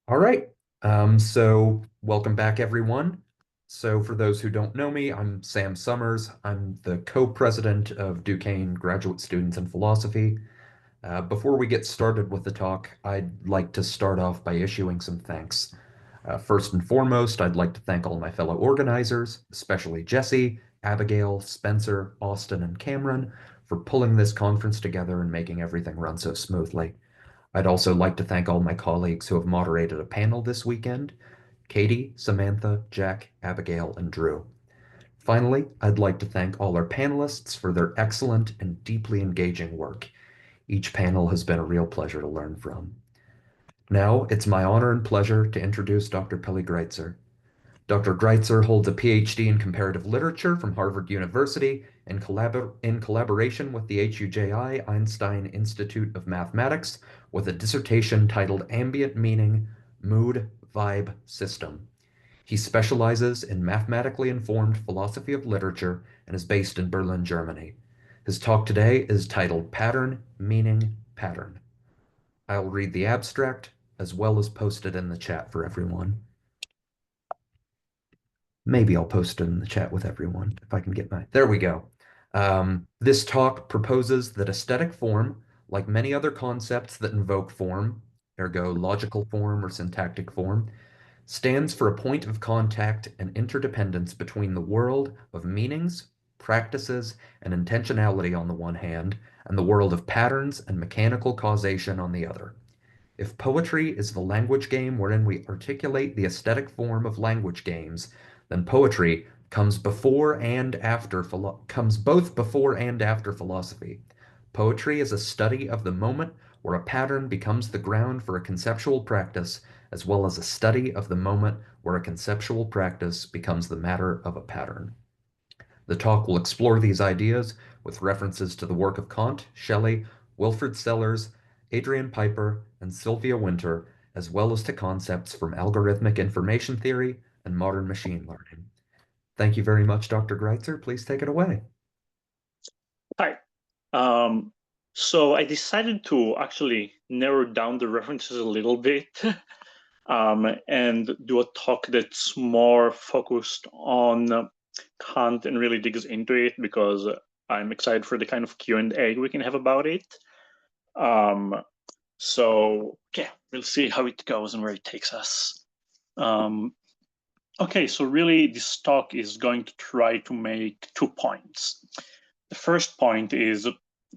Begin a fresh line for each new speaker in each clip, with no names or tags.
All right. So welcome back, everyone. So for those who don't know me, I'm Sam Summers. I'm the co-president of Duquesne Graduate Students in Philosophy. Before we get started with the talk, I'd like to start off by issuing some thanks. First and foremost, I'd like to thank all my fellow organizers, especially Jesse, Abigail, Spencer, Austin, and Cameron, for pulling this conference together and making everything run so smoothly. I'd also like to thank all my colleagues who have moderated a panel this weekend: Katie, Samantha, Jack, Abigail, and Drew. Finally, I'd like to thank all our panelists for their excellent and deeply engaging work. Each panel has been a real pleasure to learn from. Now, it's my honor and pleasure to introduce Dr. Peli Greitzer. Dr. Greitzer holds a PhD in comparative literature from Harvard University in collaboration with the HUJI Einstein Institute of Mathematics with a dissertation titled Ambient Meaning, Mood, Vibe, System. He specializes in mathematically informed philosophy of literature and is based in Berlin, Germany. His talk today is titled Pattern, Meaning, Pattern. I'll read the abstract as well as post it in the chat for everyone. Maybe I'll post it in the chat with everyone if I can get my. There we go. This talk proposes that aesthetic form, like many other concepts that invoke form, ergo logical form or syntactic form, stands for a point of contact and interdependence between the world of meanings, practices, and intentionality on the one hand, and the world of patterns and mechanical causation on the other. If poetry is the language game wherein we articulate the aesthetic form of language games, then poetry comes both before and after philosophy. Poetry is a study of the moment where a pattern becomes the ground for a conceptual practice, as well as a study of the moment where a conceptual practice becomes the matter of a pattern. The talk will explore these ideas with references to the work of Kant, Shelley, Wilfrid Sellars, Adrian Piper, and Sylvia Wynter, as well as to concepts from algorithmic information theory and modern machine learning. Thank you very much, Dr. Greitzer. Please take it away.
Hi. Um, so I decided to actually narrow down the references a little bit and do a talk that's more focused on Kant and really digs into it because I'm excited for the kind of Q&A we can have about it. So yeah, we'll see how it goes and where it takes us. Okay, so really this talk is going to try to make 2 points. The first point is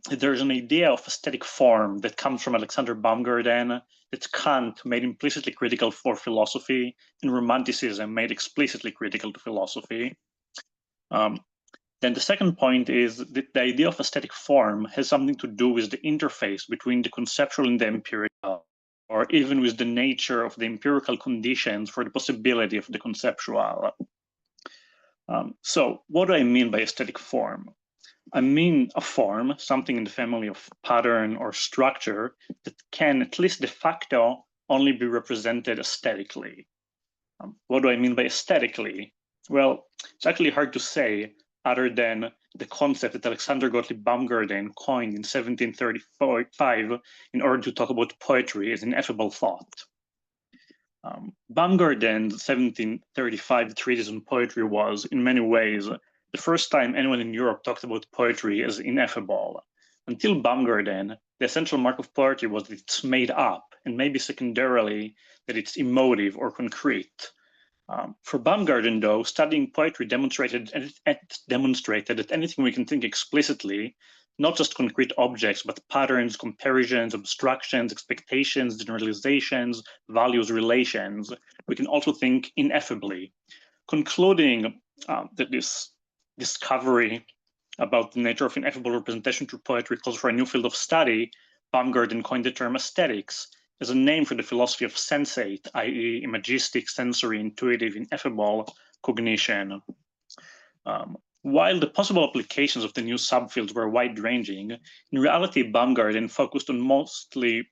there's an idea of aesthetic form that comes from Alexander Baumgarten that Kant made implicitly critical for philosophy and Romanticism made explicitly critical to philosophy. Then the second point is that the idea of aesthetic form has something to do with the interface between the conceptual and the empirical, or even with the nature of the empirical conditions for the possibility of the conceptual. So what do I mean by aesthetic form? I mean a form, something in the family of pattern or structure, that can, at least de facto, only be represented aesthetically. What do I mean by aesthetically? Well, it's actually hard to say other than the concept that Alexander Gottlieb Baumgarten coined in 1735 in order to talk about poetry as ineffable thought. Baumgarten's 1735 treatise on poetry was, in many ways, the first time anyone in Europe talked about poetry as ineffable. Until Baumgarten, the essential mark of poetry was that it's made up, and maybe secondarily, that it's emotive or concrete. For Baumgarten, though, studying poetry demonstrated that anything we can think explicitly, not just concrete objects, but patterns, comparisons, abstractions, expectations, generalizations, values, relations, we can also think ineffably, concluding that this discovery about the nature of ineffable representation through poetry calls for a new field of study. Baumgarten coined the term aesthetics as a name for the philosophy of sensate, i.e. imagistic, sensory, intuitive, ineffable cognition. While the possible applications of the new subfields were wide-ranging, in reality, Baumgarten focused on mostly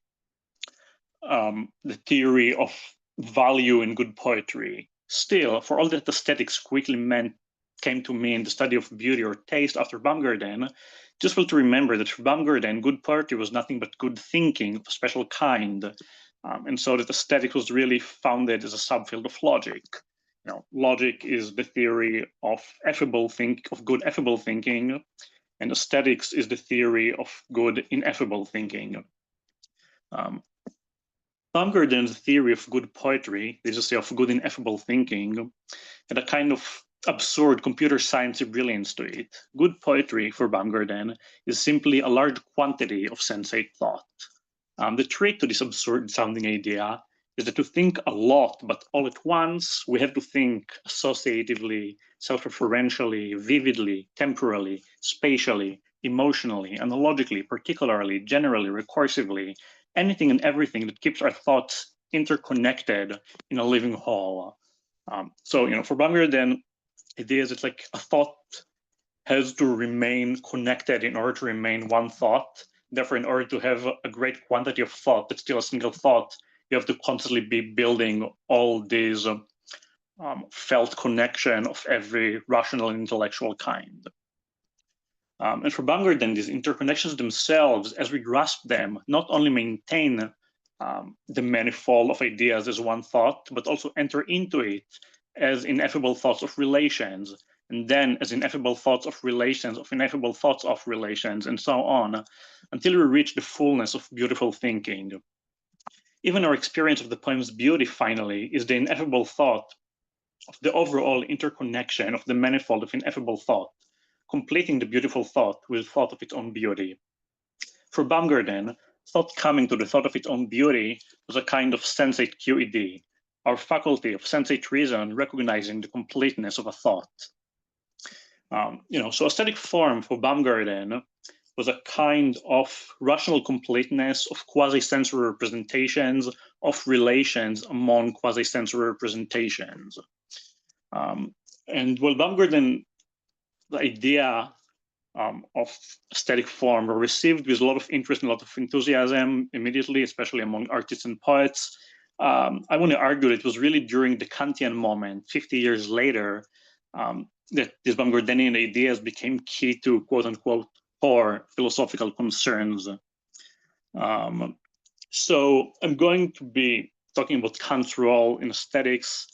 the theory of value in good poetry. Still, for all that aesthetics quickly came to mean the study of beauty or taste after Baumgarten, just well to remember that for Baumgarten, good poetry was nothing but good thinking of a special kind. And so that aesthetics was really founded as a subfield of logic. Logic is the theory of good affable thinking, and aesthetics is the theory of good ineffable thinking. Baumgarten's theory of good poetry, this is of good ineffable thinking, had a kind of absurd computer science brilliance to it. Good poetry, for Baumgarten, is simply a large quantity of sensate thought. The trick to this absurd sounding idea is that to think a lot, but all at once, we have to think associatively, self-referentially, vividly, temporally, spatially, emotionally, analogically, particularly, generally, recursively, anything and everything that keeps our thoughts interconnected in a living whole. So, for Baumgarten, ideas, it's like a thought has to remain connected in order to remain one thought. Therefore, in order to have a great quantity of thought that's still a single thought, you have to constantly be building all these felt connection of every rational and intellectual kind. And for Baumgarten, these interconnections themselves, as we grasp them, not only maintain the manifold of ideas as one thought, but also enter into it as ineffable thoughts of relations, and then as ineffable thoughts of relations, of ineffable thoughts of relations, and so on, until we reach the fullness of beautiful thinking. Even our experience of the poem's beauty, finally, is the ineffable thought of the overall interconnection of the manifold of ineffable thought, completing the beautiful thought with thought of its own beauty. For Baumgarten, thought coming to the thought of its own beauty was a kind of sensate QED, our faculty of sensate reason recognizing the completeness of a thought. So aesthetic form for Baumgarten was a kind of rational completeness of quasi-sensory representations of relations among quasi-sensory representations. And while Baumgarten, the idea of aesthetic form were received with a lot of interest and a lot of enthusiasm immediately, especially among artists and poets, I want to argue that it was really during the Kantian moment, 50 years later, that these Baumgartenian ideas became key to quote unquote core philosophical concerns. So I'm going to be talking about Kant's role in aesthetics,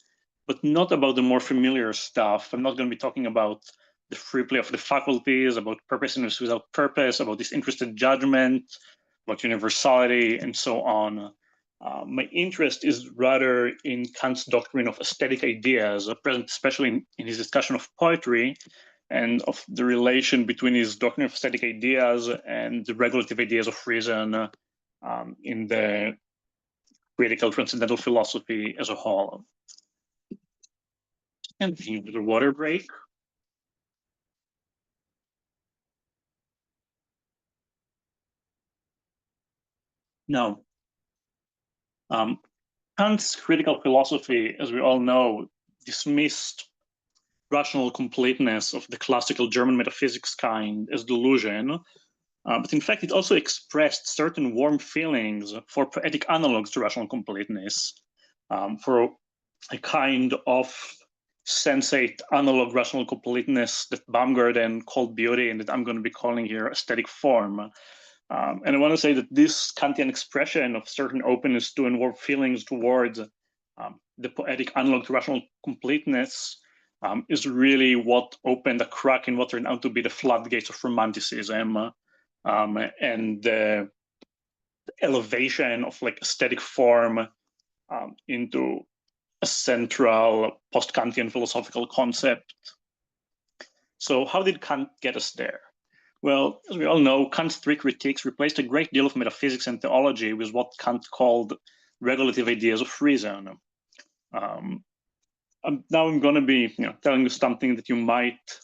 but not about the more familiar stuff. I'm not going to be talking about the free play of the faculties, about purposiness without purpose, about disinterested judgment, about universality, and so on. My interest is rather in Kant's doctrine of aesthetic ideas, present especially in his discussion of poetry, and of the relation between his doctrine of aesthetic ideas and the regulative ideas of reason in the critical transcendental philosophy as a whole. And the water break. Now, Kant's critical philosophy, as we all know, dismissed rational completeness of the classical German metaphysics kind as delusion, but in fact it also expressed certain warm feelings for poetic analogues to rational completeness, for a kind of sensate analog rational completeness that Baumgarten called beauty and that I'm going to be calling here aesthetic form. And I want to say that this Kantian expression of certain openness to and warm feelings towards the poetic analog to rational completeness is really what opened a crack in what turned out to be the floodgates of Romanticism and the elevation of like aesthetic form into a central post-Kantian philosophical concept. So how did Kant get us there? Well, as we all know, Kant's three critiques replaced a great deal of metaphysics and theology with what Kant called regulative ideas of reason. Now I'm going to be telling you something that you might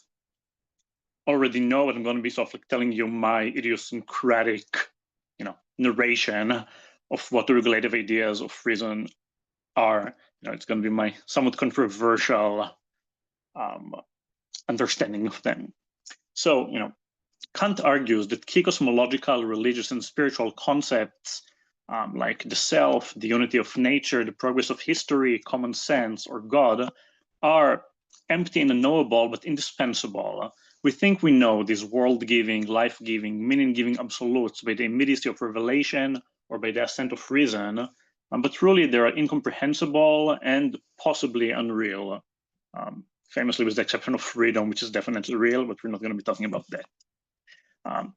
already know, but I'm going to be sort of like telling you my idiosyncratic narration of what the regulative ideas of reason are. It's going to be my somewhat controversial understanding of them. So, Kant argues that key cosmological, religious, and spiritual concepts like the self, the unity of nature, the progress of history, common sense, or God are empty and unknowable, but indispensable. We think we know these world-giving, life-giving, meaning-giving absolutes by the immediacy of revelation or by the ascent of reason, but truly they are incomprehensible and possibly unreal. Famously with the exception of freedom, which is definitely real, but we're not going to be talking about that.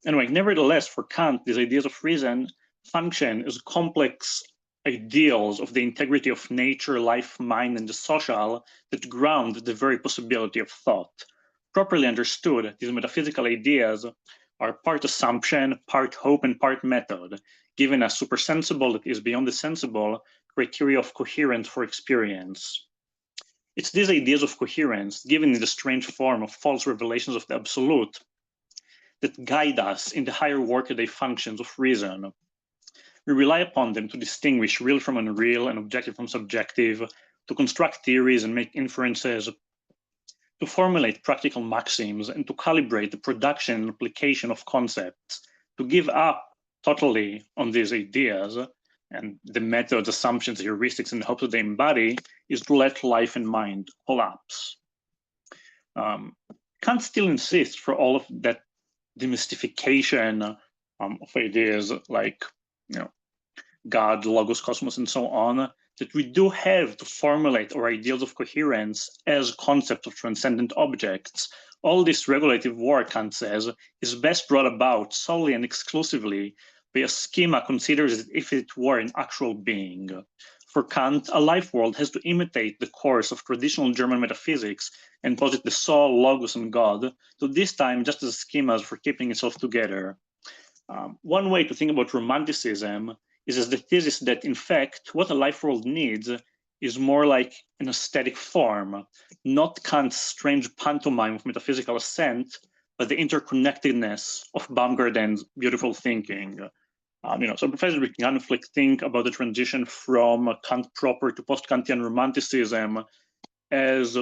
Anyway, nevertheless, for Kant, these ideas of reason function as complex ideals of the integrity of nature, life, mind, and the social that ground the very possibility of thought. Properly understood, these metaphysical ideas are part assumption, part hope, and part method, given a supersensible that is beyond the sensible criteria of coherence for experience. It's these ideas of coherence, given in the strange form of false revelations of the absolute, that guide us in the higher workaday functions of reason. We rely upon them to distinguish real from unreal and objective from subjective, to construct theories and make inferences, to formulate practical maxims, and to calibrate the production and application of concepts. To give up totally on these ideas and the methods, assumptions, heuristics, and the hopes that they embody is to let life and mind collapse. Kant still insists for all of that demystification of ideas like, God, logos, cosmos, and so on, that we do have to formulate our ideals of coherence as concepts of transcendent objects. All this regulative work, Kant says, is best brought about solely and exclusively by a schema considers as if it were an actual being. For Kant, a life world has to imitate the course of traditional German metaphysics and posit the soul, logos, and God, to this time just as schemas for keeping itself together. One way to think about romanticism is as the thesis that, in fact, what a life world needs is more like an aesthetic form, not Kant's strange pantomime of metaphysical ascent, but the interconnectedness of Baumgarten's beautiful thinking. So Professor, we can kind of think about the transition from Kant proper to post-Kantian romanticism as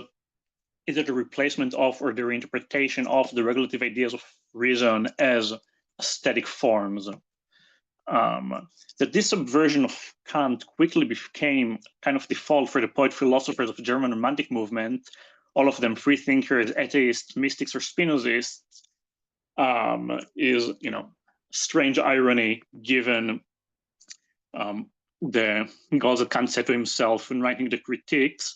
either the replacement of or the reinterpretation of the regulative ideas of reason as aesthetic forms. That this subversion of Kant quickly became kind of default for the poet philosophers of the German Romantic movement, all of them free thinkers, atheists, mystics, or Spinozists, is, strange irony given the goals that Kant set to himself when writing the Critiques,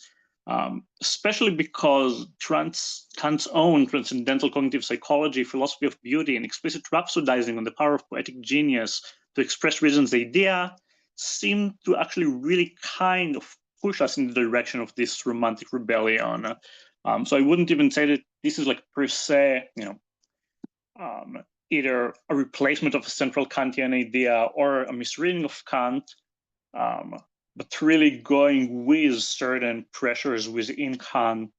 especially because Kant's own transcendental cognitive psychology, philosophy of beauty, and explicit rhapsodizing on the power of poetic genius to express reason's idea seem to actually really kind of push us in the direction of this romantic rebellion. So I wouldn't even say that this is like per se, either a replacement of a central Kantian idea or a misreading of Kant, but really going with certain pressures within Kant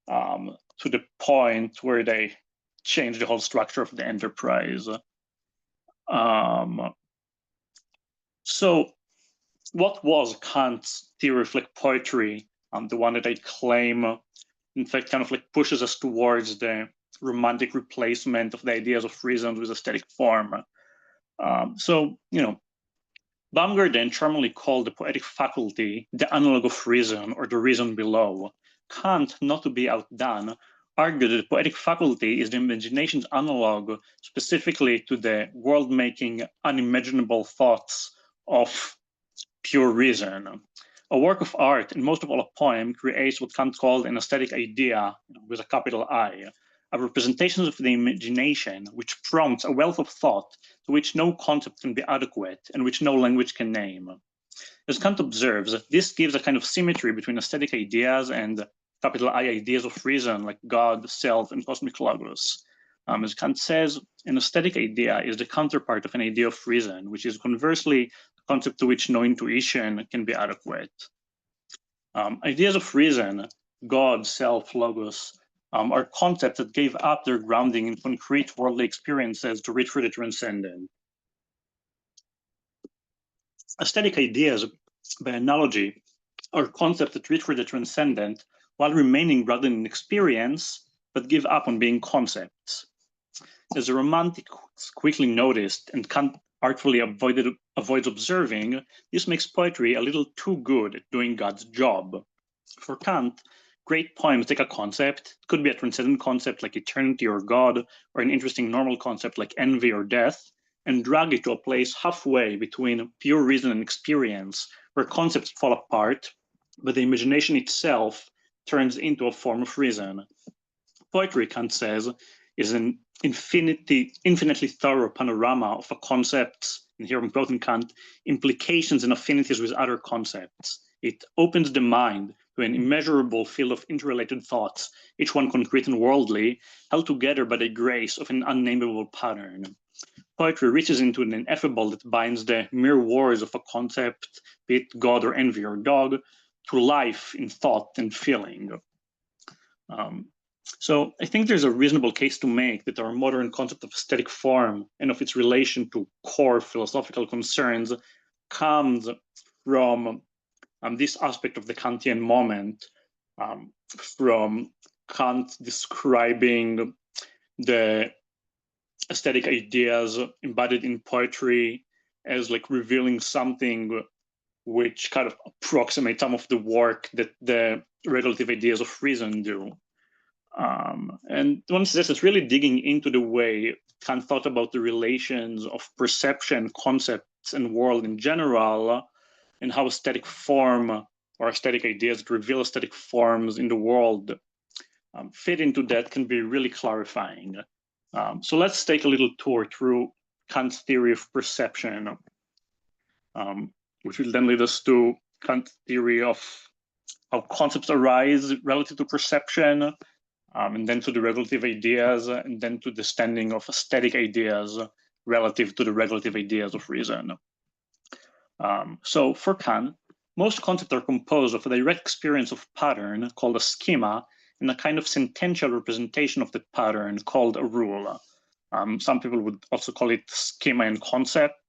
to the point where they change the whole structure of the enterprise. So what was Kant's theory of poetry, the one that I claim, in fact, kind of pushes us towards the romantic replacement of the ideas of reason with aesthetic form? Baumgarten charmingly called the poetic faculty the analog of reason, or the reason below. Kant, not to be outdone, argued that the poetic faculty is the imagination's analog specifically to the world-making, unimaginable thoughts of pure reason. A work of art, and most of all a poem, creates what Kant called an aesthetic idea, with a capital I, a representation of the imagination which prompts a wealth of thought to which no concept can be adequate and which no language can name. As Kant observes, this gives a kind of symmetry between aesthetic ideas and capital I ideas of reason like God, self, and cosmic logos. As Kant says, an aesthetic idea is the counterpart of an idea of reason, which is conversely a concept to which no intuition can be adequate. Ideas of reason, God, self, logos, are concepts that gave up their grounding in concrete worldly experiences to reach for the transcendent. Aesthetic ideas, by analogy, are concepts that reach for the transcendent while remaining grounded in experience, but give up on being concepts. As the Romantics quickly noticed and Kant artfully avoids observing, this makes poetry a little too good at doing God's job. For Kant, great poems take a concept, it could be a transcendent concept like eternity or God, or an interesting normal concept like envy or death, and drag it to a place halfway between pure reason and experience, where concepts fall apart, but the imagination itself turns into a form of reason. Poetry, Kant says, is an infinitely thorough panorama of a concept's, and here I'm quoting Kant, implications and affinities with other concepts. It opens the mind to an immeasurable field of interrelated thoughts, each one concrete and worldly, held together by the grace of an unnameable pattern. Poetry reaches into an ineffable that binds the mere words of a concept, be it God or envy or dog, to life in thought and feeling. So I think there's a reasonable case to make that our modern concept of aesthetic form and of its relation to core philosophical concerns comes from this aspect of the Kantian moment, from Kant describing the aesthetic ideas embodied in poetry as like revealing something which kind of approximates some of the work that the regulative ideas of reason do. And one says it's really digging into the way Kant thought about the relations of perception, concepts, and world in general, and how aesthetic form or aesthetic ideas that reveal aesthetic forms in the world fit into that can be really clarifying. So let's take a little tour through Kant's theory of perception, which will then lead us to Kant's theory of how concepts arise relative to perception, and then to the regulative ideas, and then to the standing of aesthetic ideas relative to the regulative ideas of reason. So for Kant, most concepts are composed of a direct experience of pattern called a schema, and a kind of sentential representation of the pattern called a rule. Some people would also call it schema and concept,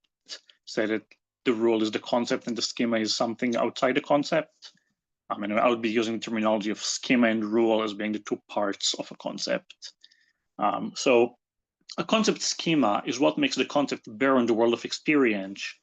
say that the rule is the concept and the schema is something outside the concept. And I'll be using the terminology of schema and rule as being the two parts of a concept. So a concept schema is what makes the concept bear on the world of experience,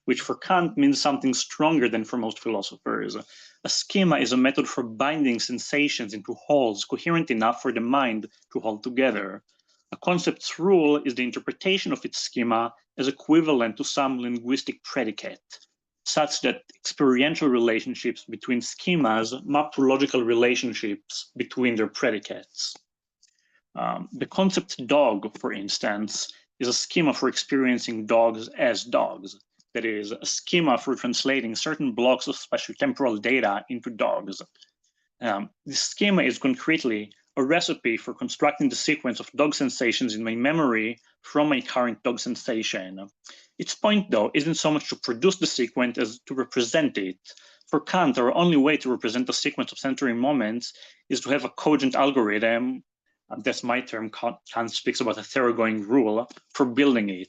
which for Kant means something stronger than for most philosophers. A schema is a method for binding sensations into wholes coherent enough for the mind to hold together. A concept's rule is the interpretation of its schema as equivalent to some linguistic predicate, such that experiential relationships between schemas map to logical relationships between their predicates. The concept dog, for instance, is a schema for experiencing dogs as dogs. That is, a schema for translating certain blocks of spatiotemporal data into dogs. This schema is concretely a recipe for constructing the sequence of dog sensations in my memory from my current dog sensation. Its point, though, isn't so much to produce the sequence as to represent it. For Kant, our only way to represent a sequence of sensory moments is to have a cogent algorithm, that's my term, Kant speaks about a thoroughgoing rule, for building it.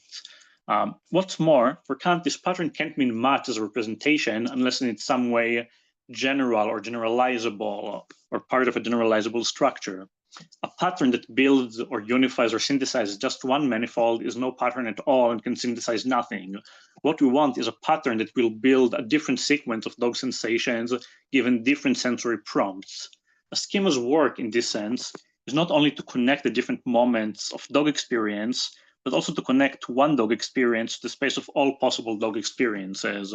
What's more, for Kant, this pattern can't mean much as a representation unless in some way general or generalizable or part of a generalizable structure. A pattern that builds or unifies or synthesizes just one manifold is no pattern at all and can synthesize nothing. What we want is a pattern that will build a different sequence of dog sensations given different sensory prompts. A schema's work in this sense is not only to connect the different moments of dog experience, but also to connect one dog experience to the space of all possible dog experiences.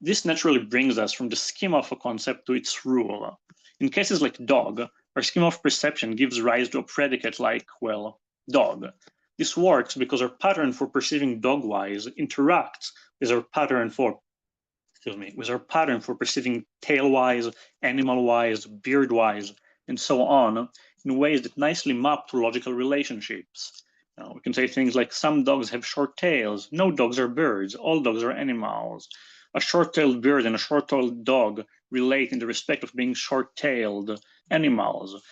This naturally brings us from the schema of a concept to its rule. In cases like dog, our schema of perception gives rise to a predicate like, well, dog. This works because our pattern for perceiving dog-wise interacts with our pattern for perceiving tail-wise, animal-wise, beard-wise, and so on, in ways that nicely map to logical relationships. We can say things like some dogs have short tails, no dogs are birds, all dogs are animals. A short-tailed bird and a short-tailed dog relate in the respect of being short-tailed animals.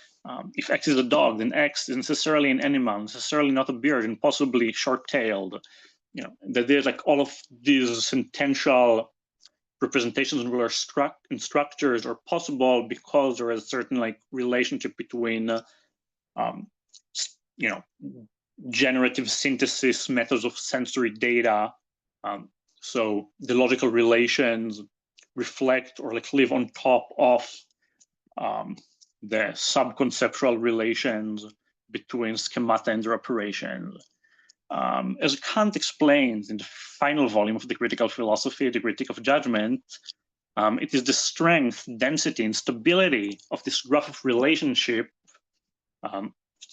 If X is a dog, then X is necessarily an animal, necessarily not a bird, and possibly short-tailed. That there's like all of these sentential representations and structures are possible because there is a certain like relationship between generative synthesis methods of sensory data. So the logical relations reflect or like live on top of the subconceptual relations between schemata and their operations. As Kant explains in the final volume of the Critical Philosophy, the Critique of Judgment, it is the strength, density, and stability of this graph of relationship,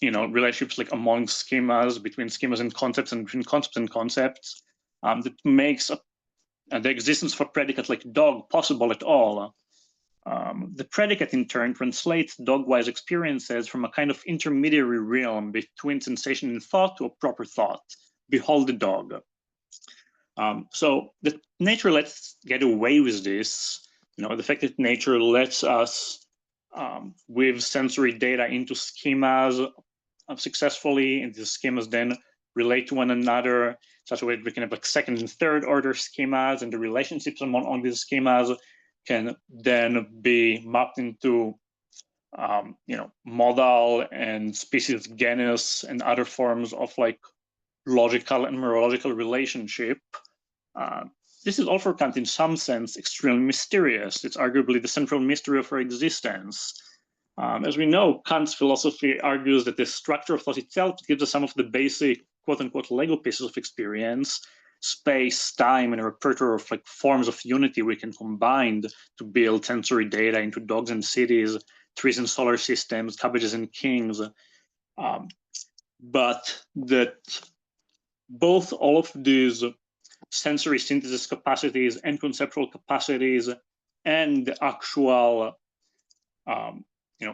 relationships like among schemas, between schemas and concepts, and between concepts and concepts, that makes the existence of a predicate like dog possible at all. The predicate, in turn, translates dog-wise experiences from a kind of intermediary realm between sensation and thought to a proper thought. Behold the dog. So that nature lets us get away with this, the fact that nature lets us weave sensory data into schemas successfully, and these schemas then relate to one another such a way that we can have like second and third order schemas, and the relationships among these schemas can then be mapped into modal and species genus and other forms of like logical and morological relationship. This is all for Kant in some sense extremely mysterious. It's arguably the central mystery of our existence. As we know, Kant's philosophy argues that the structure of thought itself gives us some of the basic quote-unquote Lego pieces of experience, space, time, and a repertoire of like forms of unity we can combine to build sensory data into dogs and cities, trees and solar systems, cabbages and kings. But that both all of these sensory synthesis capacities and conceptual capacities and the actual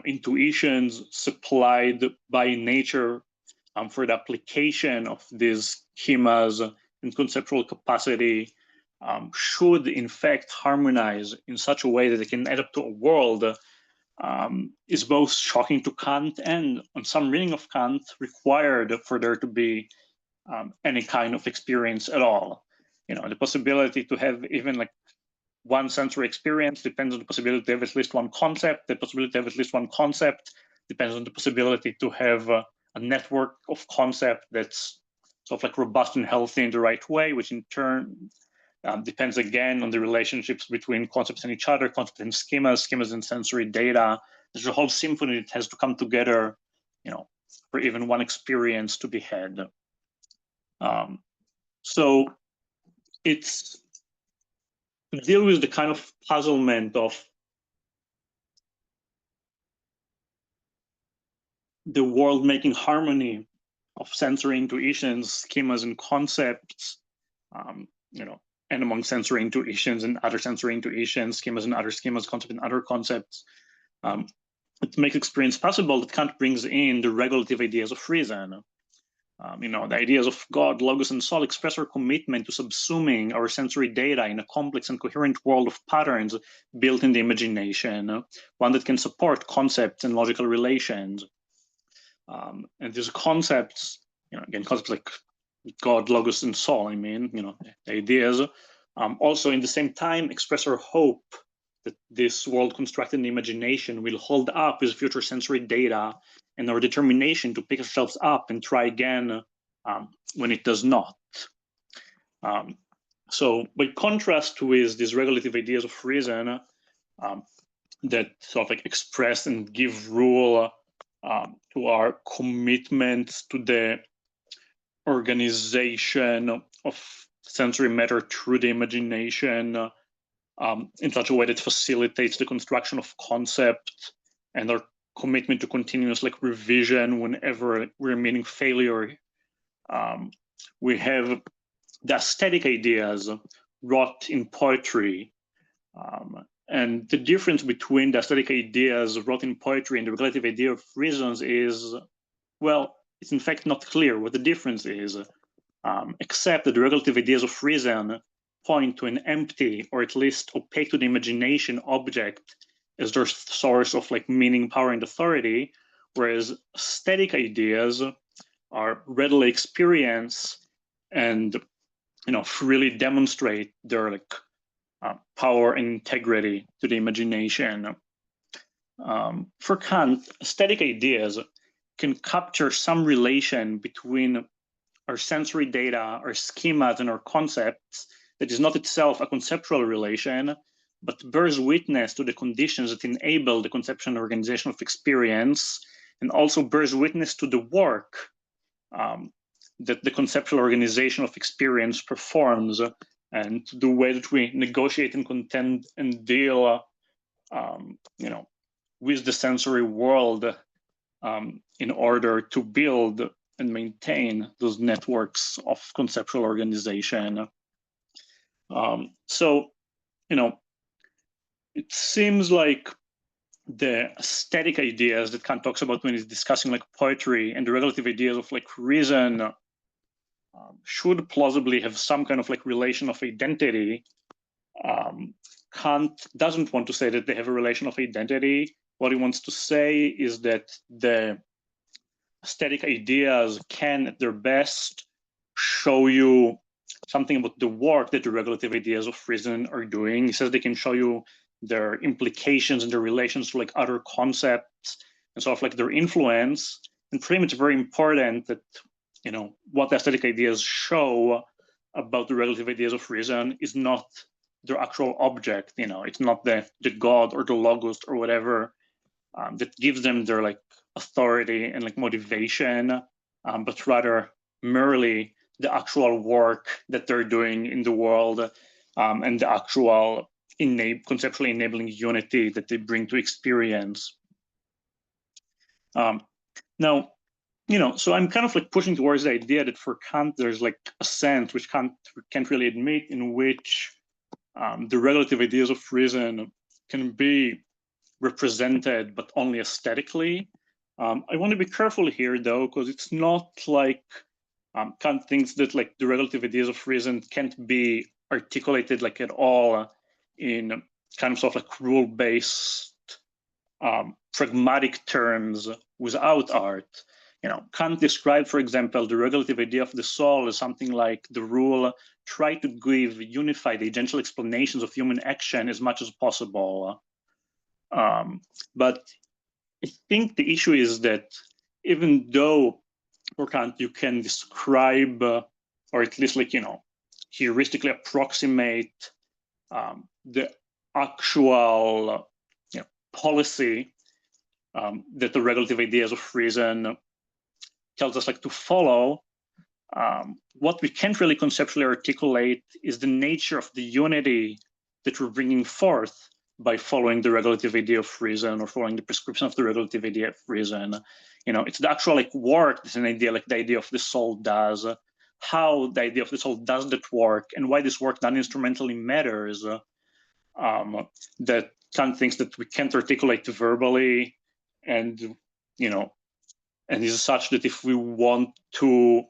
intuitions supplied by nature for the application of these schemas and conceptual capacity should in fact harmonize in such a way that they can add up to a world is both shocking to Kant and, on some reading of Kant, required for there to be any kind of experience at all. The possibility to have even like one sensory experience depends on the possibility to have at least one concept. The possibility to have at least one concept depends on the possibility to have a network of concept that's sort of like robust and healthy in the right way, which in turn depends again on the relationships between concepts and each other, concepts and schemas and sensory data. There's a whole symphony that has to come together, for even one experience to be had. So it's to deal with the kind of puzzlement of the world making harmony of sensory intuitions, schemas, and concepts, and among sensory intuitions and other sensory intuitions, schemas and other schemas, concepts and other concepts. It makes experience possible that Kant brings in the regulative ideas of reason. The ideas of God, Logos, and Soul express our commitment to subsuming our sensory data in a complex and coherent world of patterns built in the imagination, one that can support concepts and logical relations. And these concepts, again, concepts like God, Logos, and Soul, the ideas, also in the same time express our hope that this world constructed in the imagination will hold up with future sensory data and our determination to pick ourselves up and try again when it does not. So by contrast with these regulative ideas of reason that sort of like express and give rule to our commitment to the organization of sensory matter through the imagination in such a way that facilitates the construction of concept, and our commitment to continuous revision whenever we're meeting failure. We have the aesthetic ideas wrought in poetry. And the difference between the aesthetic ideas wrought in poetry and the regulative idea of reasons is, well, it's in fact not clear what the difference is, except that the regulative ideas of reason point to an empty, or at least opaque to the imagination object as their source of meaning, power, and authority, whereas aesthetic ideas are readily experienced and freely demonstrate their power and integrity to the imagination. For Kant, aesthetic ideas can capture some relation between our sensory data, our schemas, and our concepts that is not itself a conceptual relation, but bears witness to the conditions that enable the conception and organization of experience, and also bears witness to the work that the conceptual organization of experience performs, and the way that we negotiate and contend and deal, with the sensory world in order to build and maintain those networks of conceptual organization. So, it seems like the aesthetic ideas that Kant talks about when he's discussing like poetry and the relative ideas of like reason should plausibly have some kind of like relation of identity. Kant doesn't want to say that they have a relation of identity. What he wants to say is that the aesthetic ideas can, at their best, show you something about the work that the regulative ideas of reason are doing. He says they can show you their implications and their relations to like other concepts and sort of like their influence. And for him, it's very important that what the aesthetic ideas show about the relative ideas of reason is not their actual object. It's not the God or the logos or whatever that gives them their like authority and like motivation, but rather merely the actual work that they're doing in the world, and the actual conceptually enabling unity that they bring to experience. Now, so I'm kind of like pushing towards the idea that for Kant, there's like a sense which Kant can't really admit, in which the relative ideas of reason can be represented, but only aesthetically. I want to be careful here, though, because it's not like Kant thinks that like the relative ideas of reason can't be articulated like at all in kind of sort of like rule-based pragmatic terms without art. Kant described, for example, the regulative idea of the soul as something like the rule: try to give unified agential explanations of human action as much as possible. But I think the issue is that even though for Kant you can describe, or at least like, heuristically approximate the actual policy that the regulative ideas of reason tells us like to follow, what we can't really conceptually articulate is the nature of the unity that we're bringing forth by following the regulative idea of reason, or following the prescription of the regulative idea of reason. It's the actual like work that an idea like the idea of the soul does, how the idea of the soul does that work, and why this work done instrumentally matters, that Kant thinks that we can't articulate verbally, and and is such that if we want to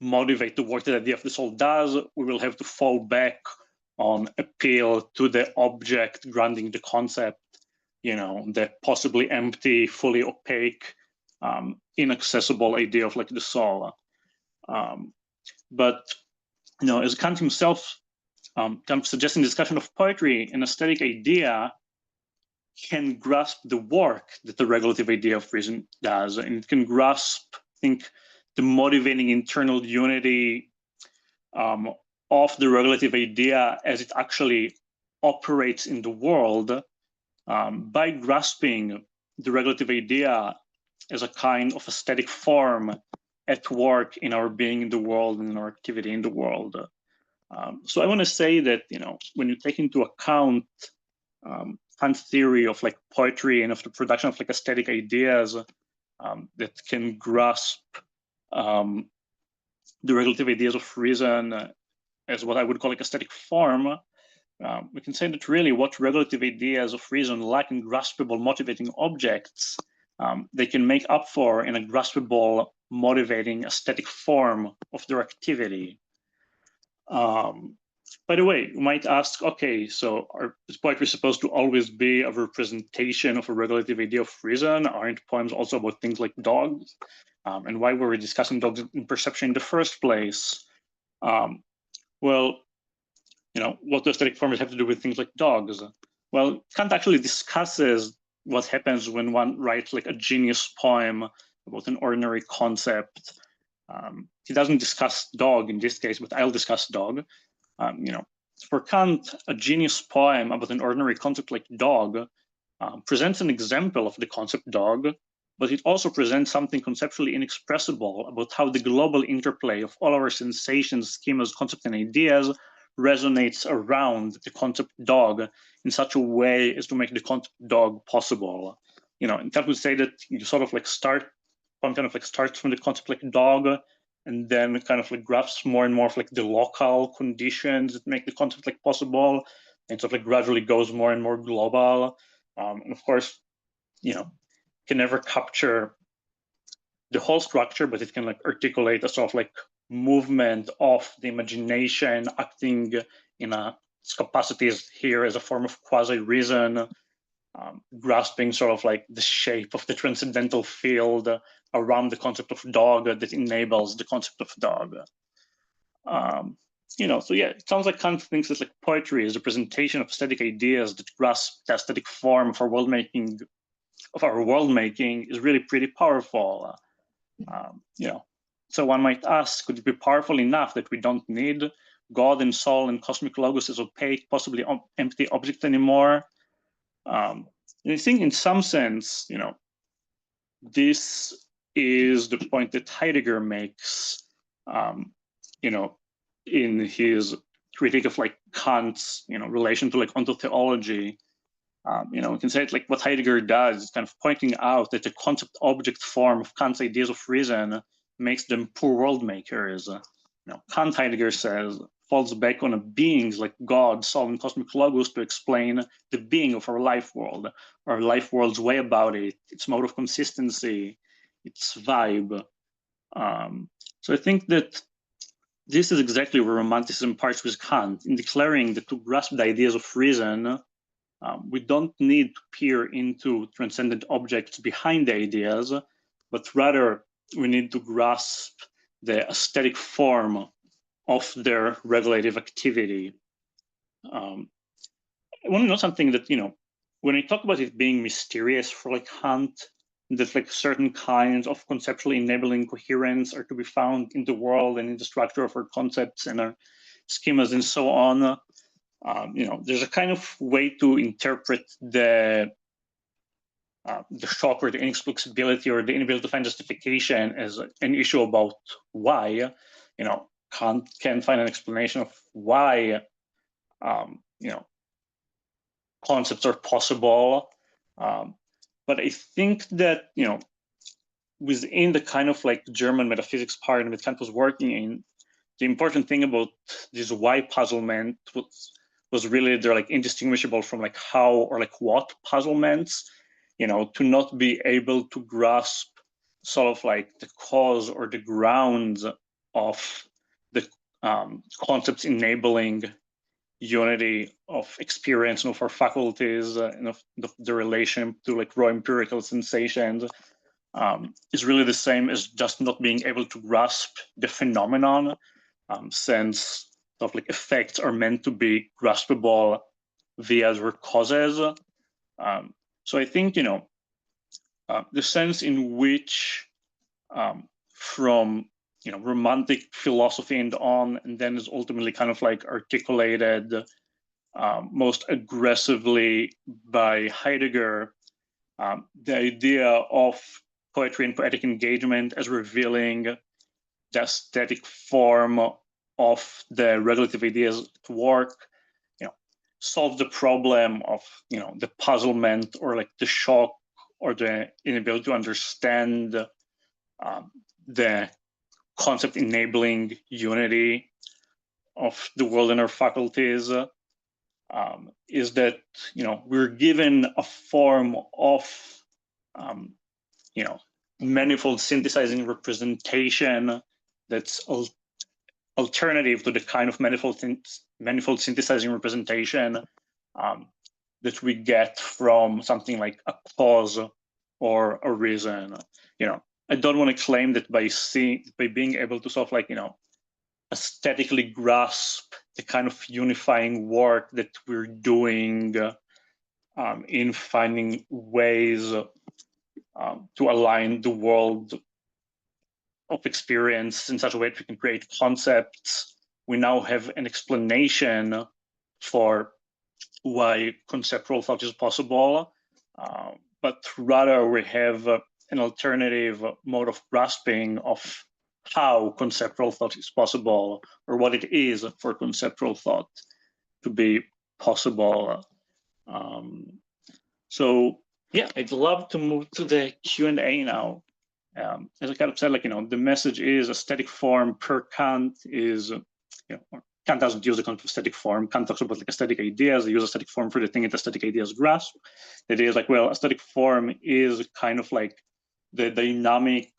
motivate the work that the idea of the soul does, we will have to fall back on appeal to the object grounding the concept, the possibly empty, fully opaque, inaccessible idea of like the soul. But as Kant himself kind of suggesting discussion of poetry, an aesthetic idea can grasp the work that the regulative idea of reason does, and it can grasp, I think, the motivating internal unity of the regulative idea as it actually operates in the world, by grasping the regulative idea as a kind of aesthetic form at work in our being in the world and in our activity in the world. So I want to say that, when you take into account Kant's theory of like poetry and of the production of like aesthetic ideas that can grasp the regulative ideas of reason as what I would call like aesthetic form, we can say that really what regulative ideas of reason lack in graspable motivating objects, they can make up for in a graspable motivating aesthetic form of their activity. By the way, you might ask, okay, so is poetry supposed to always be a representation of a regulative idea of reason? Aren't poems also about things like dogs? And why were we discussing dogs in perception in the first place? Well, what do aesthetic forms have to do with things like dogs? Well, Kant actually discusses what happens when one writes like a genius poem about an ordinary concept. He doesn't discuss dog in this case, but I'll discuss dog. For Kant, a genius poem about an ordinary concept like dog presents an example of the concept dog, but it also presents something conceptually inexpressible about how the global interplay of all our sensations, schemas, concepts, and ideas resonates around the concept dog in such a way as to make the concept dog possible. And Kant would say that you sort of like one kind of like starts from the concept like dog, and then kind of like grasps more and more of like the local conditions that make the concept like possible, and sort of like gradually goes more and more global. And of course, can never capture the whole structure, but it can like articulate a sort of like movement of the imagination acting in its capacities here as a form of quasi-reason, grasping sort of like the shape of the transcendental field around the concept of dog that enables the concept of dog. So yeah, it sounds like Kant thinks that like poetry is a presentation of aesthetic ideas that grasp the aesthetic form for our world making is really pretty powerful. So one might ask, could it be powerful enough that we don't need God and soul and cosmic logos as opaque, possibly empty objects anymore? And I think in some sense, this is the point that Heidegger makes, in his critique of like Kant's, relation to like ontotheology. We can say it like what Heidegger does is kind of pointing out that the concept object form of Kant's ideas of reason makes them poor world makers. Kant, Heidegger says, falls back on a beings like God, soul, and cosmic logos to explain the being of our life world's way about it, its mode of consistency, its vibe. So I think that this is exactly where Romanticism parts with Kant in declaring that to grasp the ideas of reason, we don't need to peer into transcendent objects behind the ideas, but rather we need to grasp the aesthetic form of their regulative activity. I want to know something that, when I talk about it being mysterious for like Kant, that like certain kinds of conceptually enabling coherence are to be found in the world and in the structure of our concepts and our schemas and so on. There's a kind of way to interpret the shock or the inexplicability or the inability to find justification as an issue about why. Kant can find an explanation of why, concepts are possible. But I think that, within the kind of like German metaphysics paradigm that Kant was working in, the important thing about this why puzzlement was really they're like indistinguishable from like how or like what puzzlements, to not be able to grasp sort of like the cause or the grounds of the concepts enabling unity of experience and of our faculties and of the relation to like raw empirical sensations is really the same as just not being able to grasp the phenomenon, since sort of like effects are meant to be graspable via their causes. So I think, the sense in which from romantic philosophy and on, and then is ultimately kind of like articulated most aggressively by Heidegger, the idea of poetry and poetic engagement as revealing the aesthetic form of the regulative ideas at work, solve the problem of the puzzlement or like the shock or the inability to understand the concept enabling unity of the world and our faculties, is that we're given a form of manifold synthesizing representation that's alternative to the kind of manifold synthesizing representation that we get from something like a cause or a reason. I don't want to claim that by being able to sort of like aesthetically grasp the kind of unifying work that we're doing in finding ways to align the world of experience in such a way that we can create concepts. We now have an explanation for why conceptual thought is possible, but rather we have an alternative mode of grasping of how conceptual thought is possible, or what it is for conceptual thought to be possible. So yeah, I'd love to move to the Q&A now. As I kind of said, the message is aesthetic form per Kant is, Kant doesn't use the concept of aesthetic form. Kant talks about aesthetic ideas. They use aesthetic form for the thing that aesthetic ideas grasp. The idea is aesthetic form is kind of the dynamic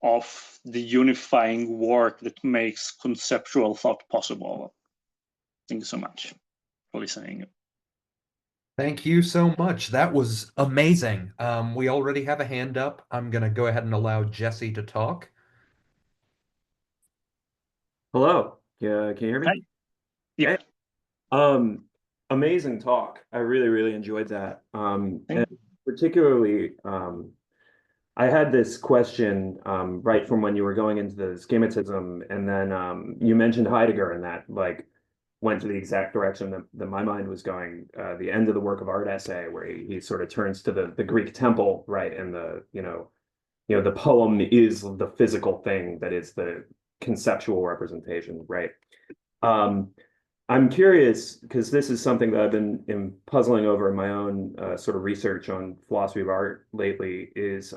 of the unifying work that makes conceptual thought possible. Thank you so much for listening.
Thank you so much. That was amazing. We already have a hand up. I'm going to go ahead and allow Jesse to talk.
Hello. Yeah, can you hear me?
Hi. Yeah.
Hey. Amazing talk. I really, really enjoyed that. And particularly, I had this question right from when you were going into the schematism, and then you mentioned Heidegger, and that went to the exact direction that my mind was going. The end of the work of art essay, where he sort of turns to the Greek temple, right, and the poem is the physical thing that is the conceptual representation, right? I'm curious because this is something that I've been puzzling over in my own sort of research on philosophy of art lately is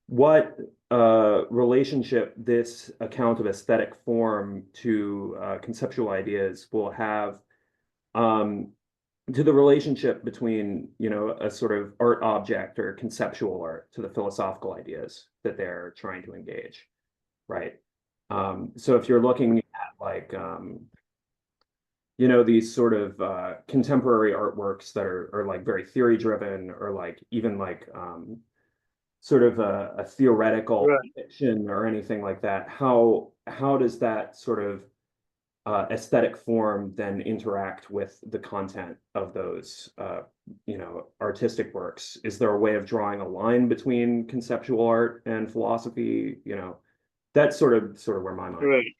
what relationship this account of aesthetic form to conceptual ideas will have to the relationship between, a sort of art object or conceptual art to the philosophical ideas that they're trying to engage, right? So if you're looking at these sort of contemporary artworks that are very theory driven or even sort of a theoretical fiction or anything like that, how does that sort of aesthetic form then interact with the content of those artistic works? Is there a way of drawing a line between conceptual art and philosophy? That's sort of where my mind.
Right.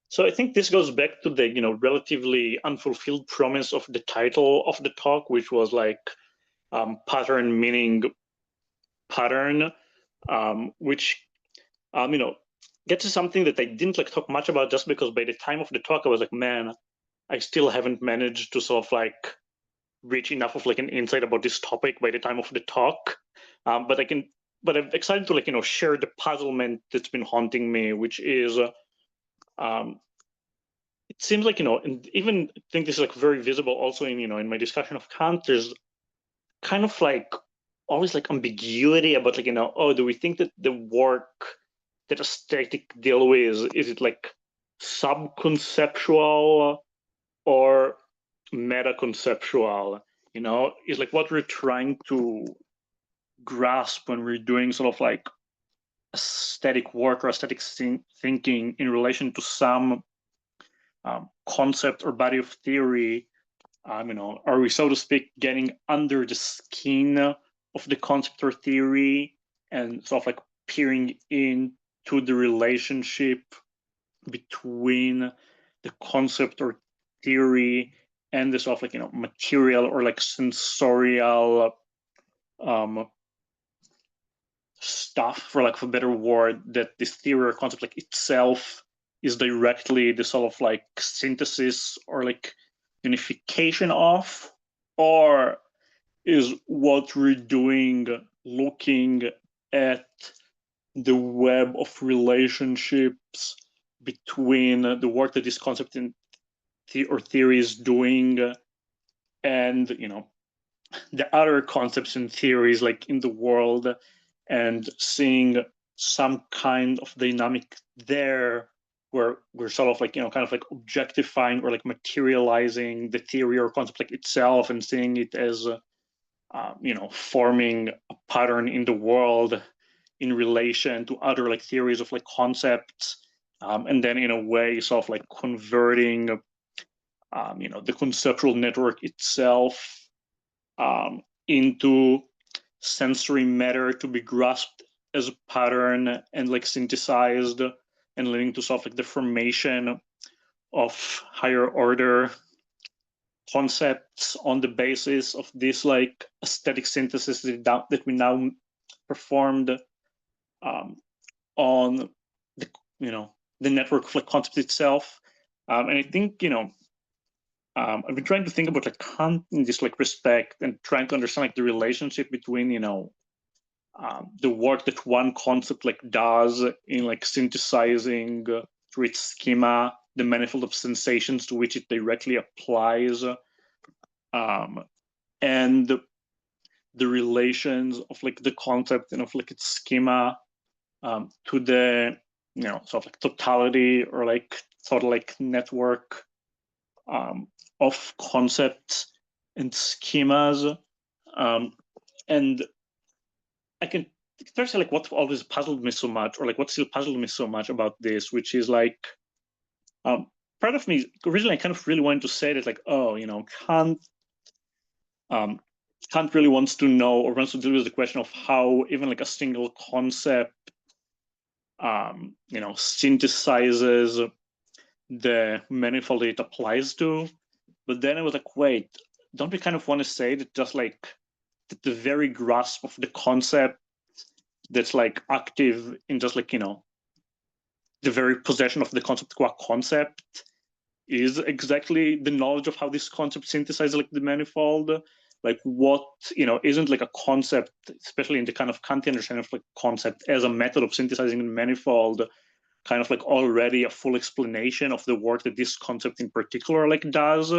So I think this goes back to the relatively unfulfilled promise of the title of the talk, which was pattern meaning pattern, which gets to something that I didn't talk much about, just because by the time of the talk I was man, I still haven't managed to sort of reach enough of an insight about this topic by the time of the talk. But I'm excited to share the puzzlement that's been haunting me, which is it seems and even I think this is very visible also in my discussion of Kant. There's kind of always ambiguity about do we think that the work that aesthetic deal with is it sub-conceptual or meta-conceptual? Is what we're trying to grasp when we're doing sort of aesthetic work or aesthetic thinking in relation to some concept or body of theory. Are we, so to speak, getting under the skin of the concept or theory and sort of peering into the relationship between the concept or theory and the sort of material or sensorial stuff, for lack of a better word, that this theory or concept itself is directly the sort of synthesis or unification of, or is what we're doing looking at the web of relationships between the work that this concept or theory is doing and the other concepts and theories in the world, and seeing some kind of dynamic there where we're sort of kind of objectifying or materializing the theory or concept itself and seeing it as forming a pattern in the world in relation to other theories of concepts, and then in a way sort of converting the conceptual network itself into sensory matter to be grasped as a pattern and synthesized and leading to sort of the formation of higher order concepts on the basis of this aesthetic synthesis that we now performed on the the network of like concept itself. And I think I've been trying to think about like Kant in this like respect and trying to understand like the relationship between the work that one concept like does in like synthesizing through its schema the manifold of sensations to which it directly applies, and the relations of like the concept and of like its schema to the sort of like totality or like sort of like network of concepts and schemas. And I can first say like what always puzzled me so much, or like what still puzzled me so much about this, which is like part of me originally I kind of really wanted to say that like, oh, Kant really wants to know or wants to deal with the question of how even like a single concept synthesizes the manifold it applies to. But then I was like, wait, don't we kind of want to say that just like that the very grasp of the concept that's like active in just like the very possession of the concept qua concept is exactly the knowledge of how this concept synthesizes like the manifold? Like what isn't like a concept, especially in the kind of Kantian understanding of like concept as a method of synthesizing the manifold, kind of like already a full explanation of the work that this concept in particular like does?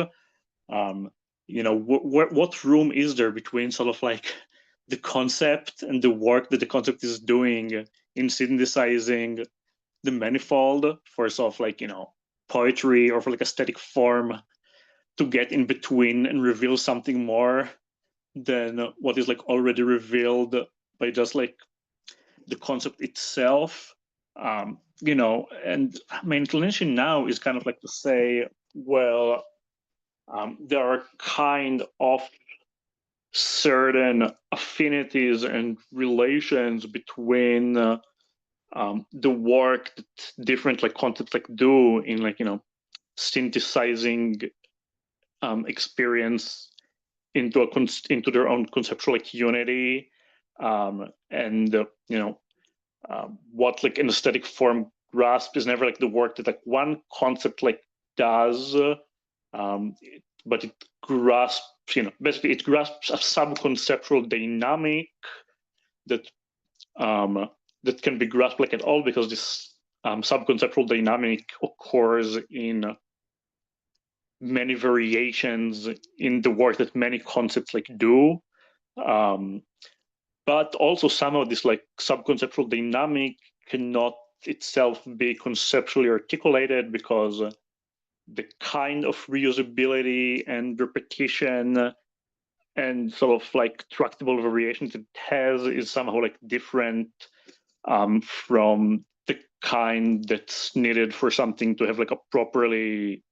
What room is there between sort of like the concept and the work that the concept is doing in synthesizing the manifold for sort of like poetry or for like aesthetic form to get in between and reveal something more than what is like already revealed by just like the concept itself? And my inclination now is kind of like to say, well, there are kind of certain affinities and relations between the work that different like concepts like do in like synthesizing experience into their own conceptual like unity, and what like an aesthetic form grasp is never like the work that like one concept like does, but it grasps basically it grasps a subconceptual dynamic that that can be grasped like at all, because this subconceptual dynamic occurs in many variations in the work that many concepts like do, but also somehow this like subconceptual dynamic cannot itself be conceptually articulated, because the kind of reusability and repetition and sort of like tractable variations it has is somehow like different from the kind that's needed for something to have like a properly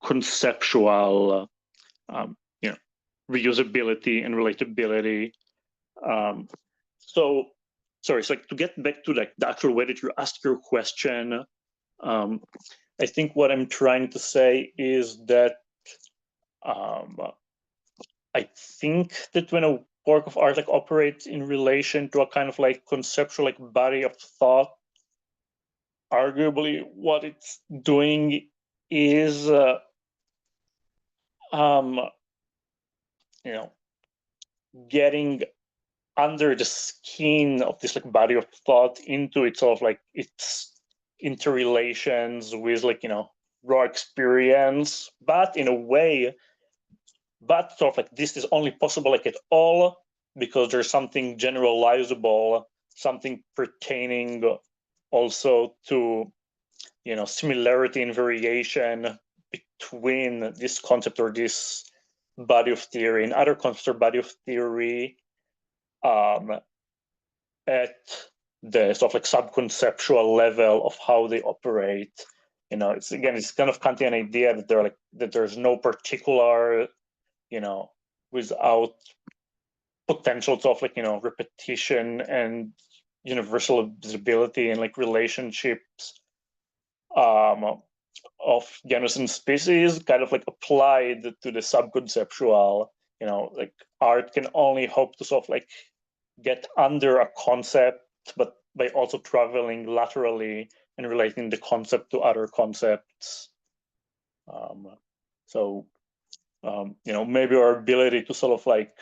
conceptual reusability and relatability. So sorry, so like to get back to like the actual way that you asked your question, I think what I'm trying to say is that I think that when a work of art like operates in relation to a kind of like conceptual like body of thought, arguably what it's doing is getting under the skin of this like body of thought into its sort of like its interrelations with like raw experience, but in a way, but sort of like this is only possible like at all because there's something generalizable, something pertaining also to similarity and variation between this concept or this body of theory and other concepts or body of theory at the sort of like subconceptual level of how they operate. It's kind of Kantian idea that there's no particular, without potential of like repetition and universal visibility and like relationships of genus and species, kind of like applied to the subconceptual, like art can only hope to sort of like get under a concept, but by also traveling laterally and relating the concept to other concepts. Maybe our ability to sort of like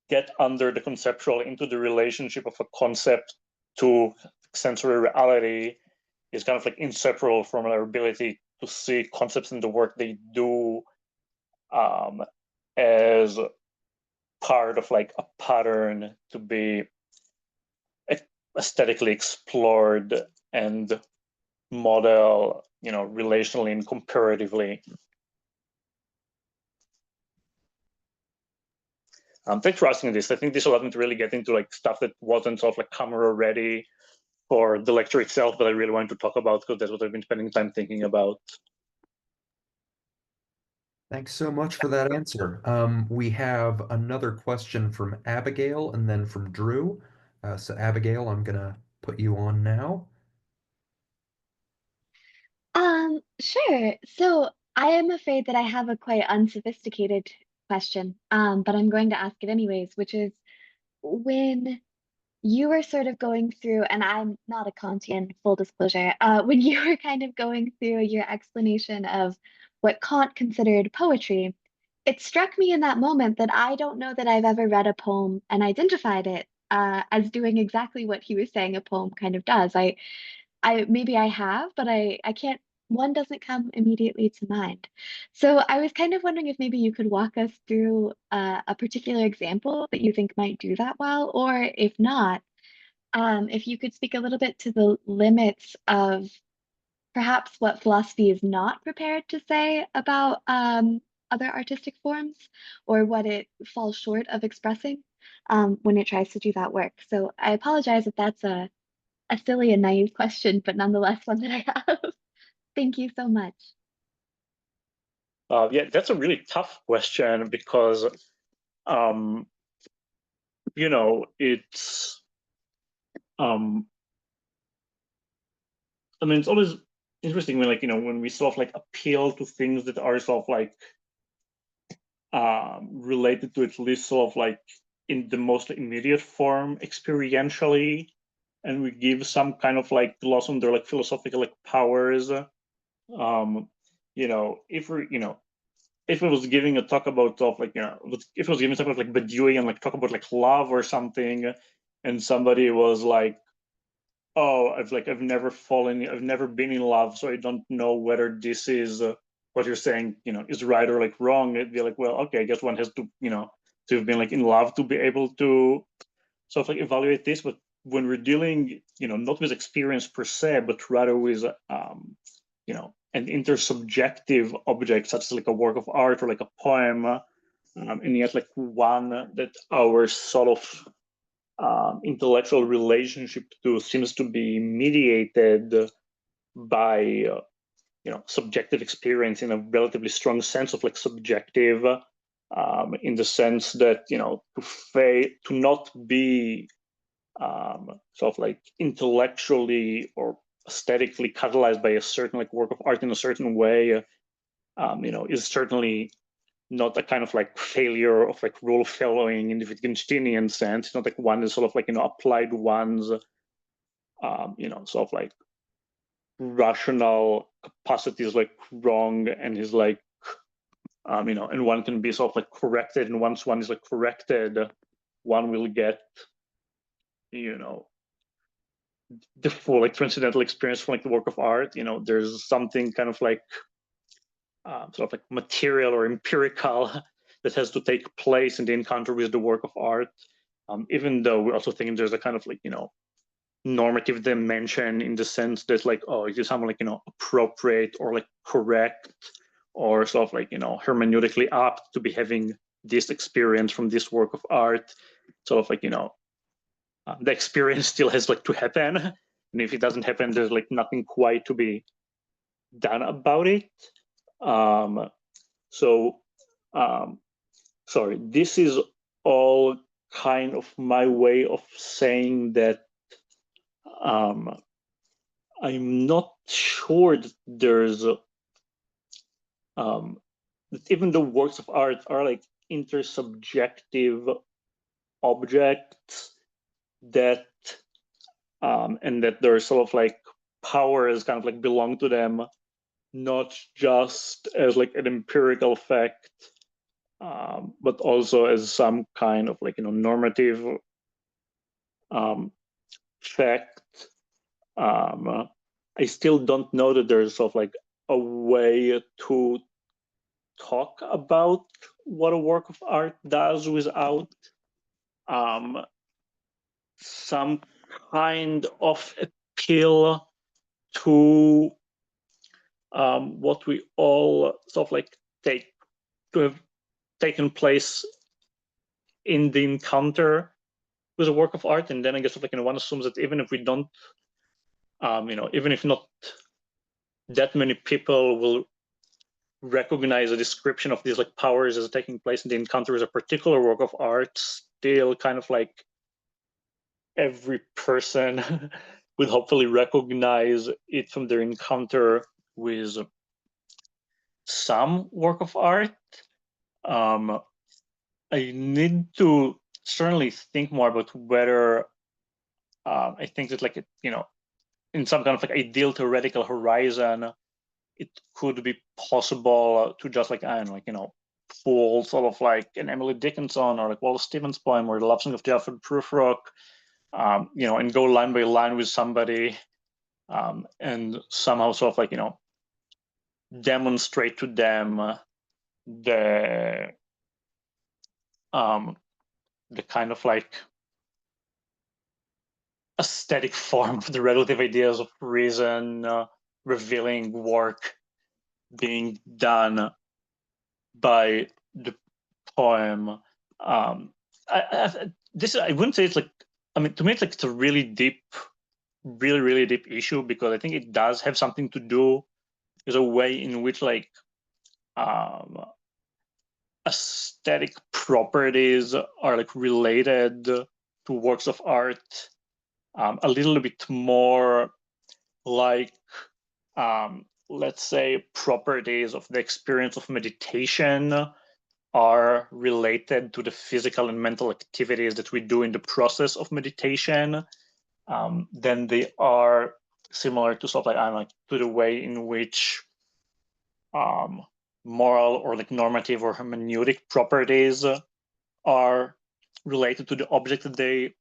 get under the conceptual into the relationship of a concept to sensory reality is kind of like inseparable from our ability to see concepts in the work they do as part of like a pattern to be aesthetically explored and model, relationally and comparatively. Thanks for asking this. I think this allowed me to really get into like stuff that wasn't sort of like camera ready for the lecture itself, but I really wanted to talk about because that's what I've been spending time thinking about.
Thanks so much for that answer. We have another question from Abigail and then from Drew. So Abigail, I'm gonna put you on now.
Sure. So I am afraid that I have a quite unsophisticated question, but I'm going to ask it anyways, which is when you were sort of going through, and I'm not a Kantian, full disclosure, when you were kind of going through your explanation of what Kant considered poetry, it struck me in that moment that I don't know that I've ever read a poem and identified it as doing exactly what he was saying a poem kind of does. I maybe I have, but I can't, one doesn't come immediately to mind. So I was kind of wondering if maybe you could walk us through a particular example that you think might do that well, or if not, if you could speak a little bit to the limits of perhaps what philosophy is not prepared to say about other artistic forms, or what it falls short of expressing when it tries to do that work. So I apologize if that's a silly and naive question, but nonetheless one that I have. Thank you so much.
Yeah, that's a really tough question because, it's, it's always interesting when, like, when we sort of like appeal to things that are sort of like related to at least sort of like in the most immediate form experientially, and we give some kind of like gloss on their like philosophical like powers. If we're, if it was giving a talk about stuff like, if it was giving a talk about like Badiou and like talk about like love or something, and somebody was like, oh, I've never been in love, so I don't know whether this is what you're saying, is right or like wrong. It'd be like, well, okay, I guess one has to, to have been like in love to be able to sort of like evaluate this. But when we're dealing, not with experience per se, but rather with, an intersubjective object, such as like a work of art or like a poem, and yet like one that our sort of intellectual relationship to seems to be mediated by subjective experience in a relatively strong sense of like subjective, in the sense that to not be sort of like intellectually or aesthetically catalyzed by a certain like work of art in a certain way, is certainly not a kind of like failure of like rule following in the Wittgensteinian sense. It's not like one is sort of like applied one's sort of like rational capacity is like wrong and is like and one can be sort of like corrected, and once one is like corrected, one will get the full like transcendental experience from like the work of art. There's something kind of like sort of like material or empirical that has to take place in the encounter with the work of art, even though we're also thinking there's a kind of like normative dimension in the sense that like, oh, it is someone like appropriate or like correct or sort of like hermeneutically apt to be having this experience from this work of art. Sort of like the experience still has like to happen, and if it doesn't happen, there's like nothing quite to be done about it. Sorry, this is all kind of my way of saying that I'm not sure that there's that even though works of art are like intersubjective objects that and that their sort of like powers kind of like belong to them, not just as like an empirical fact, but also as some kind of like normative fact. I still don't know that there's sort of like a way to talk about what a work of art does without some kind of appeal to what we all sort of like take to have taken place in the encounter with a work of art. And then I guess like one assumes that even if we don't, even if not that many people will recognize a description of these like powers as taking place in the encounter with a particular work of art, still kind of like every person would hopefully recognize it from their encounter with some work of art. I need to certainly think more about whether I think that like in some kind of like ideal theoretical horizon, it could be possible to just like I don't know, pull sort of like an Emily Dickinson or like Wallace Stevens poem or the Love Song of Geoffrey Prufrock, and go line by line with somebody, and somehow sort of like demonstrate to them the kind of like aesthetic form of the relative ideas of reason, revealing work being done by the poem. I wouldn't say it's like, I mean, to me it's like it's a really deep, really deep issue, because I think it does have something to do with a way in which like aesthetic properties are like related to works of art, a little bit more like let's say properties of the experience of meditation are related to the physical and mental activities that we do in the process of meditation, then they are similar to sort of like to the way in which moral or like normative or hermeneutic properties are related to the object that they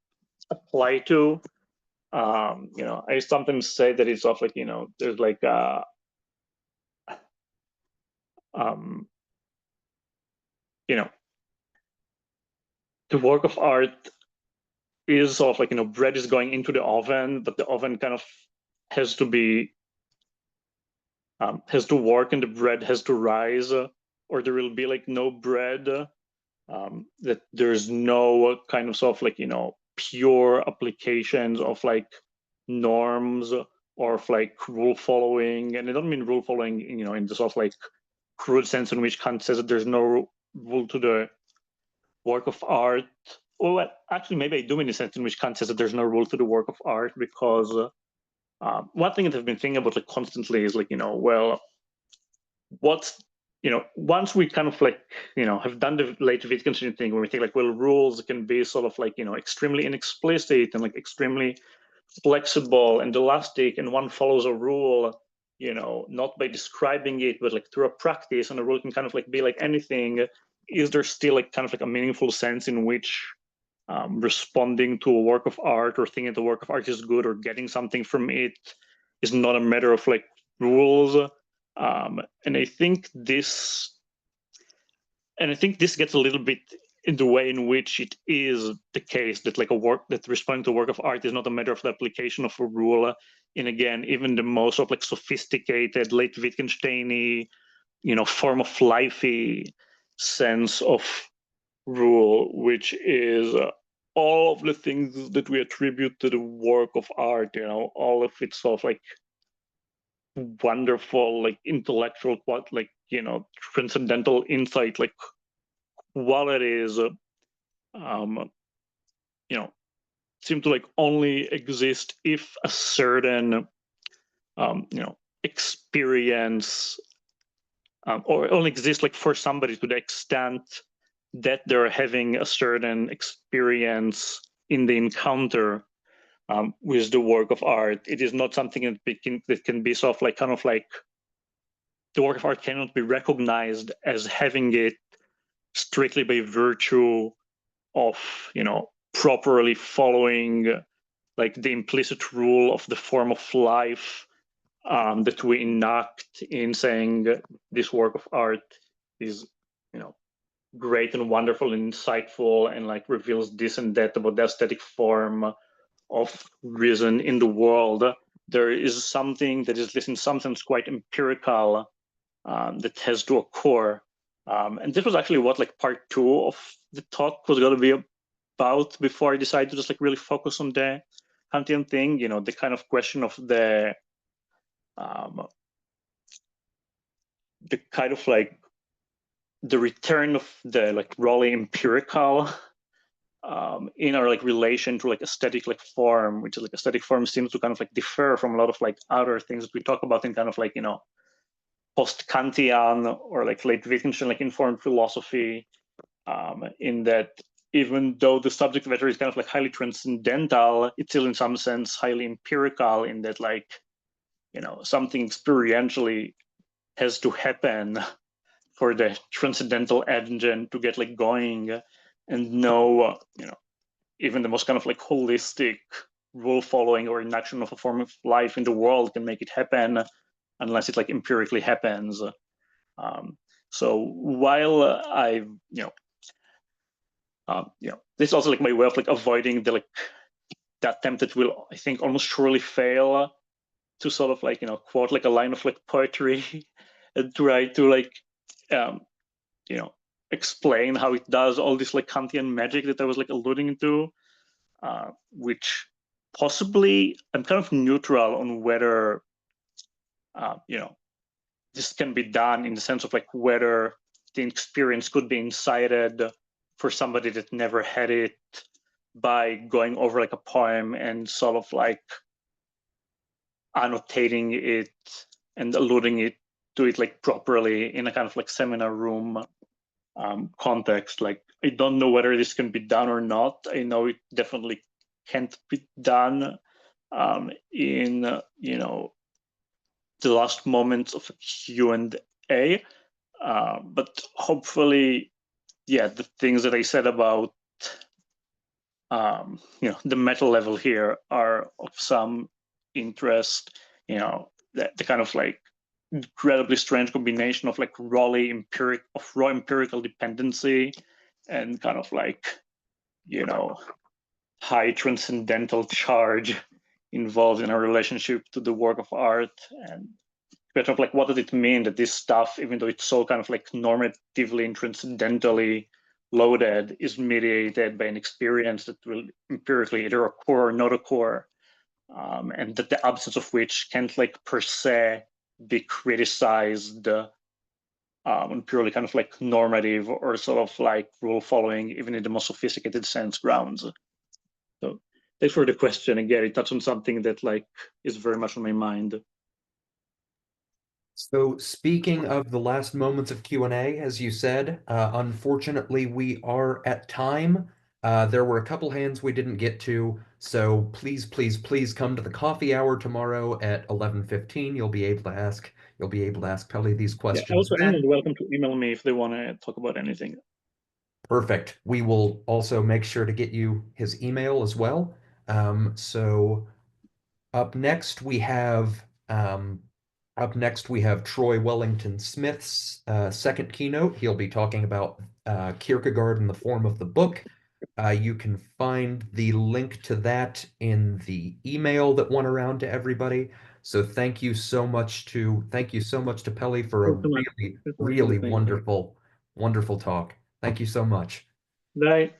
apply to. I sometimes say that it's sort of like there's like the work of art is sort of like bread is going into the oven, but the oven kind of has to be has to work, and the bread has to rise, or there will be like no bread. That there's no kind of sort of like pure applications of like norms or of like rule following. And I don't mean rule following in the sort of like crude sense in which Kant says that there's no rule to the work of art. Well, actually, maybe I do mean the sense in which Kant says that there's no rule to the work of art, because one thing that I've been thinking about like constantly is like, well, what's, once we kind of like, have done the late Wittgenstein thing where we think like, well, rules can be sort of like, extremely inexplicit and like extremely flexible and elastic, and one follows a rule, not by describing it, but like through a practice, and a rule can kind of like be like anything. Is there still like kind of like a meaningful sense in which responding to a work of art or thinking the work of art is good or getting something from it is not a matter of like rules? And I think this gets a little bit in the way in which it is the case that like a work that responding to a work of art is not a matter of the application of a rule. And again, even the most of like sophisticated late Wittgenstein-y, form of lifey sense of rule, which is all of the things that we attribute to the work of art, all of its sort of like wonderful, like intellectual, like transcendental insight, like qualities, seem to like only exist if a certain, experience, or only exist like for somebody to the extent that they're having a certain experience in the encounter with the work of art. It is not something that can be sort of like kind of like the work of art cannot be recognized as having it strictly by virtue of, you know, properly following like the implicit rule of the form of life that we enact in saying this work of art is, you know, great and wonderful and insightful and like reveals this and that about the aesthetic form of reason in the world. There is something that is, at least in some sense, quite empirical that has to occur. And this was actually what like part 2 of the talk was going to be about before I decided to just like really focus on the Kantian thing, you know, the kind of question of the kind of like the return of the like Raleigh empirical in our like relation to like aesthetic like form, which is like aesthetic form seems to kind of like differ from a lot of like other things that we talk about in kind of like, you know, post-Kantian or like late Wittgenstein like informed philosophy, in that even though the subject matter is kind of like highly transcendental, it's still in some sense highly empirical in that like, you know, something experientially has to happen for the transcendental engine to get like going, and no, you know, even the most kind of like holistic rule following or enaction of a form of life in the world can make it happen unless it like empirically happens. So while this is also like my way of like avoiding the like that attempt that will, I think, almost surely fail to sort of like, you know, quote like a line of like poetry and try to like you know, explain how it does all this like Kantian magic that I was like alluding to, which possibly I'm kind of neutral on whether you know, this can be done in the sense of like whether the experience could be incited for somebody that never had it by going over like a poem and sort of like annotating it and alluding it to it like properly in a kind of like seminar room context. Like, I don't know whether this can be done or not. I know it definitely can't be done in you know, the last moments of a Q&A, but hopefully, yeah, the things that I said about you know, the meta level here are of some interest. You know, the kind of like incredibly strange combination of like raw empirical dependency and kind of like, you know, high transcendental charge involved in a relationship to the work of art. And question of like, what does it mean that this stuff, even though it's so kind of like normatively and transcendentally loaded, is mediated by an experience that will empirically either occur or not occur, and that the absence of which can't like per se be criticized on purely kind of like normative or sort of like rule following, even in the most sophisticated sense, grounds. So thanks for the question. Again, it touched on something that like is very much on my mind.
So speaking of the last moments of Q&A, as you said, unfortunately we are at time. There were a couple hands we didn't get to, so please, please, please come to the coffee hour tomorrow at 11:15. You'll be able to ask Pelly these questions.
Yeah, also anyone is welcome to email me if they want to talk about anything.
Perfect. We will also make sure to get you his email as well. So up next we have Troy Wellington Smith's second keynote. He'll be talking about Kierkegaard in the form of the book. You can find the link to that in the email that went around to everybody. So thank you so much to Pelly for a really, really wonderful talk. Thank you so much.
Bye.